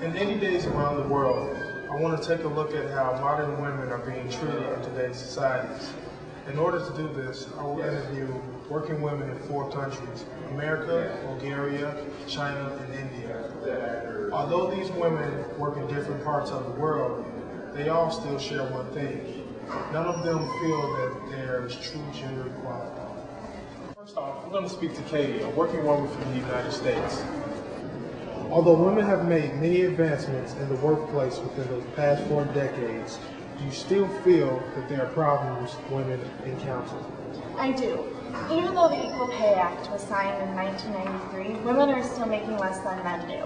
In 80 days around the world, I want to take a look at how modern women are being treated in today's societies. In order to do this, I will interview working women in 4 countries: America, Bulgaria, China, and India. Although these women work in different parts of the world, they all still share one thing. None of them feel that there is true gender equality. First off, we're going to speak to Katie, a working woman from the United States. Although women have made many advancements in the workplace within the past 4 decades, do you still feel that there are problems women encounter? I do. Even though the Equal Pay Act was signed in 1993, women are still making less than men do.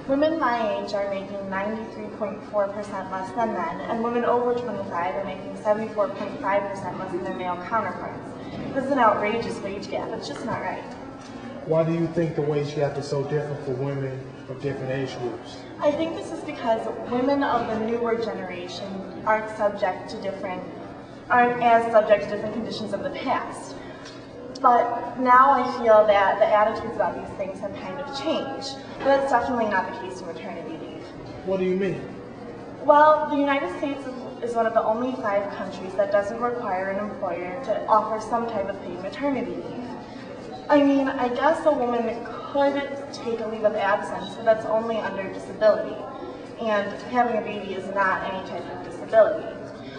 Women my age are making 93.4% less than men, and women over 25 are making 74.5% less than their male counterparts. This is an outrageous wage gap. It's just not right. Why do you think the wage gap is so different for women of different age groups? I think this is because women of the newer generation aren't as subject to different conditions of the past. But now I feel that the attitudes about these things have kind of changed. But that's definitely not the case in maternity leave. What do you mean? Well, the United States is one of the only 5 countries that doesn't require an employer to offer some type of paid maternity leave. I mean, I guess a woman could take a leave of absence, but that's only under disability. And having a baby is not any type of disability.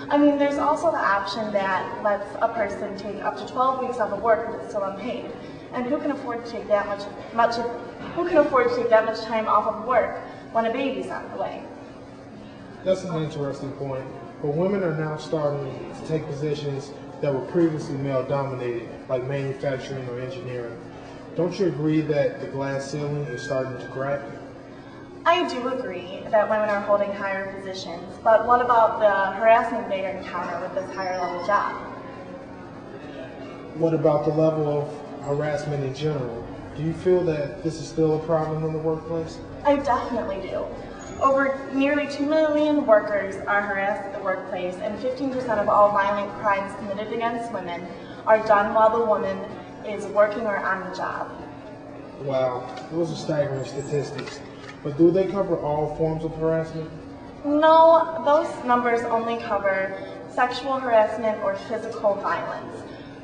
I mean, there's also the option that lets a person take up to 12 weeks off of work but it's still unpaid. And who can afford to take that much time off of work when a baby's on the way? That's an interesting point. But women are now starting to take positions that were previously male-dominated, like manufacturing or engineering. Don't you agree that the glass ceiling is starting to crack? I do agree that women are holding higher positions, but what about the harassment they encounter with this higher level job? What about the level of harassment in general? Do you feel that this is still a problem in the workplace? I definitely do. Over nearly 2 million workers are harassed at the workplace, and 15% of all violent crimes committed against women are done while the woman is working or on the job. Wow, those are staggering statistics. But do they cover all forms of harassment? No, those numbers only cover sexual harassment or physical violence.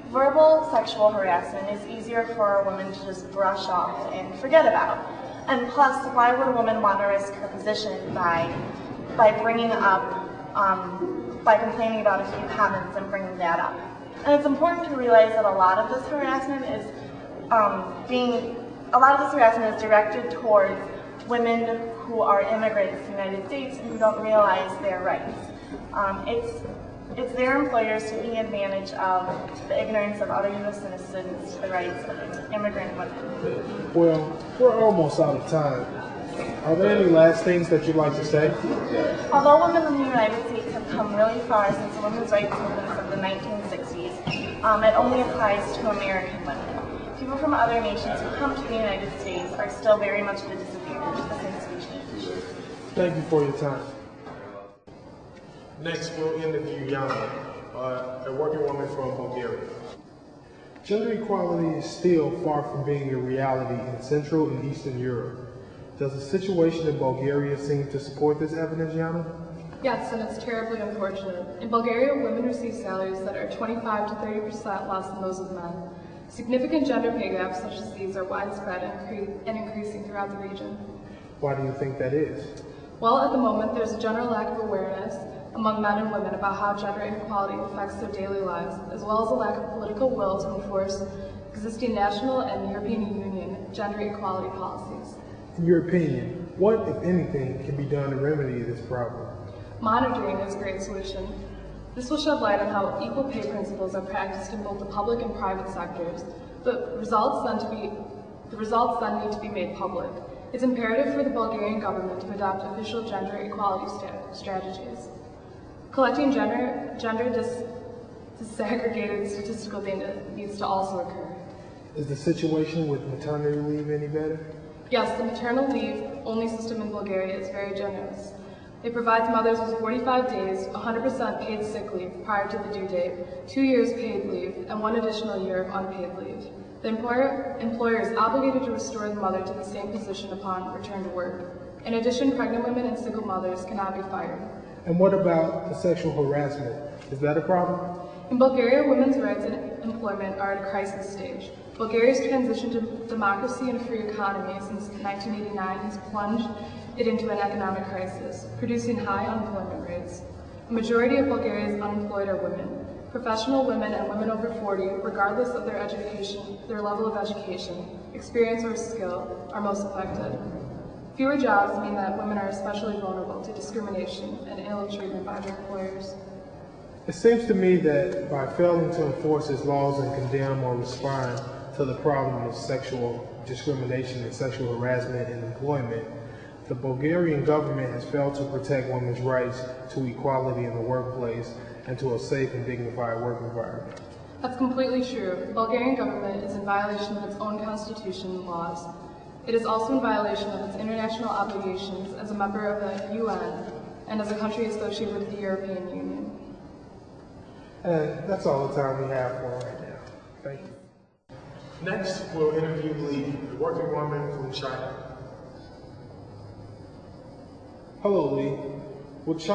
Verbal sexual harassment is easier for a woman to just brush off and forget about. And plus, why would a woman want to risk her position by complaining about a few comments and bringing that up? And it's important to realize that a lot of this harassment is directed towards women who are immigrants to the United States and who don't realize their rights. It's their employers taking advantage of the ignorance of other U.S. citizens to the rights of immigrant women. Well, we're almost out of time. Are there any last things that you'd like to say? Although women in the United States have come really far since the women's rights movements of the 1960s, it only applies to American women. People from other nations who come to the United States are still very much at a disadvantage since we change. Thank you for your time. Next, we'll interview Yana, a working woman from Bulgaria. Gender equality is still far from being a reality in Central and Eastern Europe. Does the situation in Bulgaria seem to support this evidence, Yana? Yes, and it's terribly unfortunate. In Bulgaria, women receive salaries that are 25 to 30% less than those of men. Significant gender pay gaps such as these are widespread and increasing throughout the region. Why do you think that is? Well, at the moment, there's a general lack of awareness among men and women about how gender inequality affects their daily lives, as well as a lack of political will to enforce existing national and European Union gender equality policies. In your opinion, what, if anything, can be done to remedy this problem? Monitoring is a great solution. This will shed light on how equal pay principles are practiced in both the public and private sectors. The results then need to be made public. It's imperative for the Bulgarian government to adopt official gender equality strategies. Collecting gender disaggregated statistical data needs to also occur. Is the situation with maternity leave any better? Yes, the maternal leave only system in Bulgaria is very generous. It provides mothers with 45 days, 100% paid sick leave prior to the due date, 2 years paid leave, and 1 additional year of unpaid leave. The employer is obligated to restore the mother to the same position upon return to work. In addition, pregnant women and single mothers cannot be fired. And what about the sexual harassment? Is that a problem? In Bulgaria, women's rights in employment are at a crisis stage. Bulgaria's transition to democracy and free economy since 1989 has plunged it into an economic crisis, producing high unemployment rates. A majority of Bulgaria's unemployed are women. Professional women and women over 40, regardless of their level of education, experience, or skill, are most affected. Fewer jobs mean that women are especially vulnerable to discrimination and ill treatment by their employers. It seems to me that by failing to enforce its laws and condemn or respond to the problem of sexual discrimination and sexual harassment in employment, the Bulgarian government has failed to protect women's rights to equality in the workplace and to a safe and dignified work environment. That's completely true. The Bulgarian government is in violation of its own constitution and laws. It is also in violation of its international obligations as a member of the UN and as a country associated with the European Union. And that's all the time we have for right now. Thank you. Next, we'll interview Lee, a working woman from China. Hello, Lee. Would China